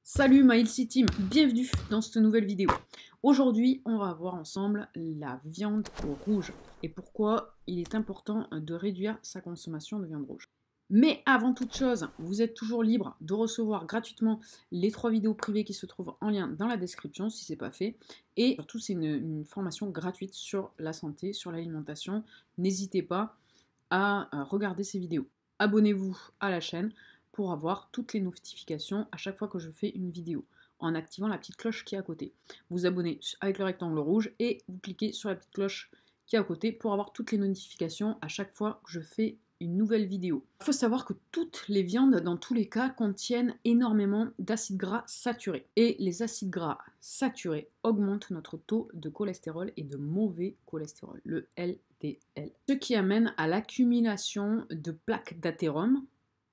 Salut My Healthy Team, bienvenue dans cette nouvelle vidéo. Aujourd'hui, on va voir ensemble la viande rouge et pourquoi il est important de réduire sa consommation de viande rouge. Mais avant toute chose, vous êtes toujours libre de recevoir gratuitement les 3 vidéos privées qui se trouvent en lien dans la description si ce n'est pas fait. Et surtout, c'est une formation gratuite sur la santé, sur l'alimentation. N'hésitez pas à regarder ces vidéos. Abonnez-vous à la chaîne pour avoir toutes les notifications à chaque fois que je fais une vidéo, en activant la petite cloche qui est à côté. Vous abonnez avec le rectangle rouge et vous cliquez sur la petite cloche qui est à côté pour avoir toutes les notifications à chaque fois que je fais une nouvelle vidéo. Il faut savoir que toutes les viandes, dans tous les cas, contiennent énormément d'acides gras saturés. Et les acides gras saturés augmentent notre taux de cholestérol et de mauvais cholestérol, le LDL. Ce qui amène à l'accumulation de plaques d'athérome.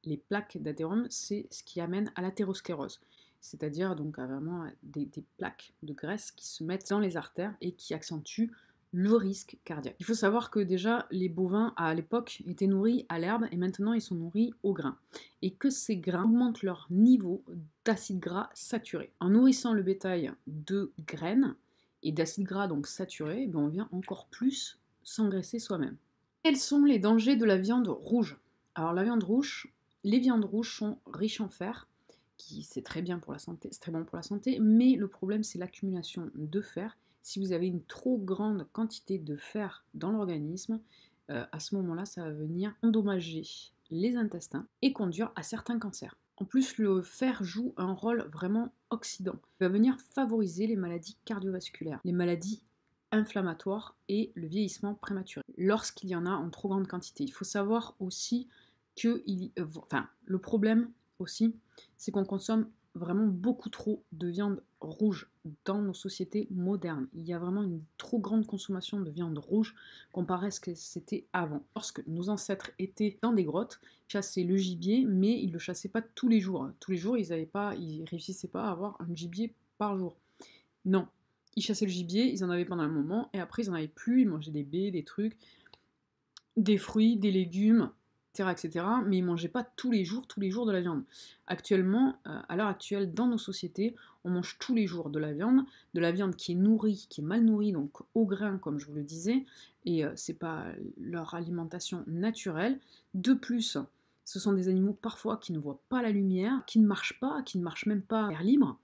Les plaques d'athérome, c'est ce qui amène à l'athérosclérose, c'est-à-dire donc à vraiment des plaques de graisse qui se mettent dans les artères et qui accentuent le risque cardiaque. Il faut savoir que déjà les bovins à l'époque étaient nourris à l'herbe et maintenant ils sont nourris au grain et que ces grains augmentent leur niveau d'acides gras saturés. En nourrissant le bétail de graines et d'acides gras donc saturés, on vient encore plus s'engraisser soi-même. Quels sont les dangers de la viande rouge? Alors la viande rouge, les viandes rouges sont riches en fer, qui c'est très bien pour la santé, c'est très bon pour la santé, mais le problème c'est l'accumulation de fer. Si vous avez une trop grande quantité de fer dans l'organisme, à ce moment-là, ça va venir endommager les intestins et conduire à certains cancers. En plus, le fer joue un rôle vraiment oxydant. Il va venir favoriser les maladies cardiovasculaires, les maladies inflammatoires et le vieillissement prématuré, lorsqu'il y en a en trop grande quantité. Il faut savoir aussi que le problème aussi, c'est qu'on consomme vraiment beaucoup trop de viande rouge dans nos sociétés modernes. Il y a vraiment une trop grande consommation de viande rouge comparé à ce que c'était avant. Lorsque nos ancêtres étaient dans des grottes, chassaient le gibier, mais ils ne le chassaient pas tous les jours. Tous les jours, ils réussissaient pas à avoir un gibier par jour. Non. Ils chassaient le gibier, ils en avaient pendant un moment, et après ils en avaient plus, ils mangeaient des baies, des trucs, des fruits, des légumes, etc. Mais ils ne mangeaient pas tous les jours de la viande. Actuellement, à l'heure actuelle, dans nos sociétés, on mange tous les jours de la viande qui est nourrie, qui est mal nourrie, donc au grain, comme je vous le disais, et c'est pas leur alimentation naturelle. De plus, ce sont des animaux parfois qui ne voient pas la lumière, qui ne marchent pas, qui ne marchent même pas à l'air libre.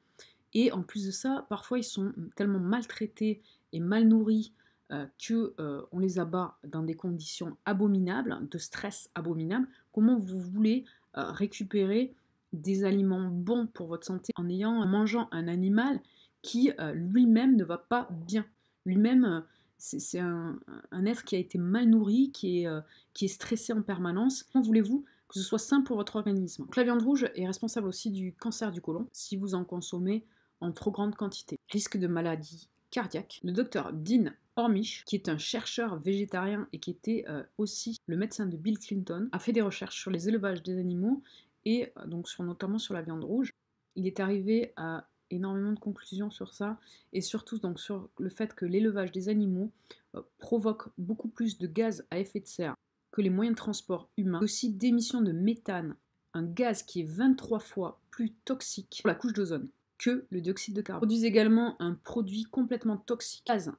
Et en plus de ça, parfois ils sont tellement maltraités et mal nourris qu'on les abat dans des conditions abominables, de stress abominable. Comment vous voulez récupérer des aliments bons pour votre santé en mangeant un animal qui lui-même ne va pas bien? Lui-même, c'est un être qui a été mal nourri, qui est stressé en permanence. Comment voulez-vous que ce soit sain pour votre organisme? Donc la viande rouge est responsable aussi du cancer du côlon si vous en consommez en trop grande quantité. Risque de maladie cardiaque. Le docteur Dean Ornish, qui est un chercheur végétarien et qui était aussi le médecin de Bill Clinton, a fait des recherches sur les élevages des animaux et donc notamment sur la viande rouge. Il est arrivé à énormément de conclusions sur ça et surtout donc sur le fait que l'élevage des animaux provoque beaucoup plus de gaz à effet de serre que les moyens de transport humains, aussi d'émissions de méthane, un gaz qui est 23 fois plus toxique pour la couche d'ozone que le dioxyde de carbone. Ils produisent également un produit complètement toxique, gaz,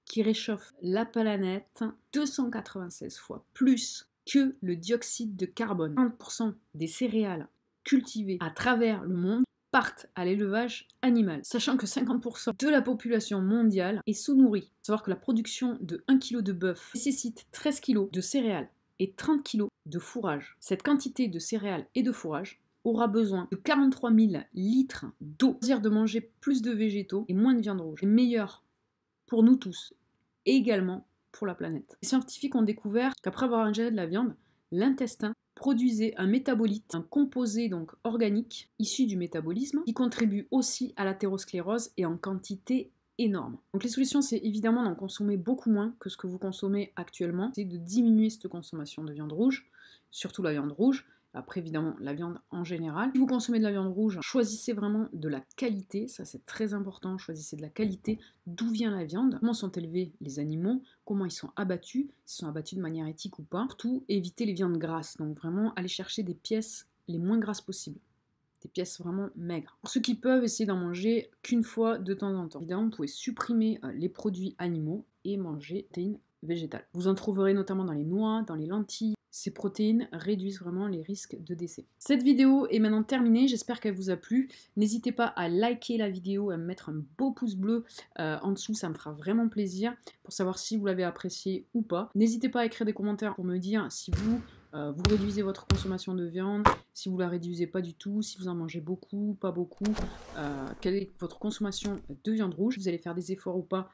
qui réchauffe la planète 296 fois plus que le dioxyde de carbone. 30% des céréales cultivées à travers le monde partent à l'élevage animal, sachant que 50% de la population mondiale est sous-nourrie. Il faut savoir que la production de 1 kg de bœuf nécessite 13 kg de céréales et 30 kg de fourrage. Cette quantité de céréales et de fourrage aura besoin de 43 000 litres d'eau. C'est-à-dire de manger plus de végétaux et moins de viande rouge. C'est meilleur pour nous tous et également pour la planète. Les scientifiques ont découvert qu'après avoir ingéré de la viande, l'intestin produisait un métabolite, un composé donc organique issu du métabolisme qui contribue aussi à l'athérosclérose et en quantité énorme. Donc les solutions, c'est évidemment d'en consommer beaucoup moins que ce que vous consommez actuellement. C'est de diminuer cette consommation de viande rouge, surtout la viande rouge. Après, évidemment, la viande en général. Si vous consommez de la viande rouge, choisissez vraiment de la qualité. Ça, c'est très important. Choisissez de la qualité. D'où vient la viande? Comment sont élevés les animaux? Comment ils sont abattus? S'ils sont abattus de manière éthique ou pas? Surtout, évitez les viandes grasses. Donc, vraiment, allez chercher des pièces les moins grasses possibles. des pièces vraiment maigres. Pour ceux qui peuvent, essayer d'en manger qu'une fois de temps en temps. Évidemment, vous pouvez supprimer les produits animaux et manger des protéines végétales. Vous en trouverez notamment dans les noix, dans les lentilles. Ces protéines réduisent vraiment les risques de décès. Cette vidéo est maintenant terminée, j'espère qu'elle vous a plu. N'hésitez pas à liker la vidéo, à me mettre un beau pouce bleu en dessous, ça me fera vraiment plaisir pour savoir si vous l'avez apprécié ou pas. N'hésitez pas à écrire des commentaires pour me dire si vous réduisez votre consommation de viande, si vous la réduisez pas du tout, si vous en mangez beaucoup, pas beaucoup, quelle est votre consommation de viande rouge, vous allez faire des efforts ou pas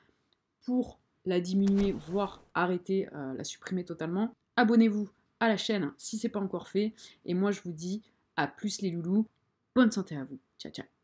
pour la diminuer, voire arrêter, la supprimer totalement. Abonnez-vous à la chaîne si ce n'est pas encore fait. Et moi, je vous dis à plus les loulous. Bonne santé à vous. Ciao, ciao.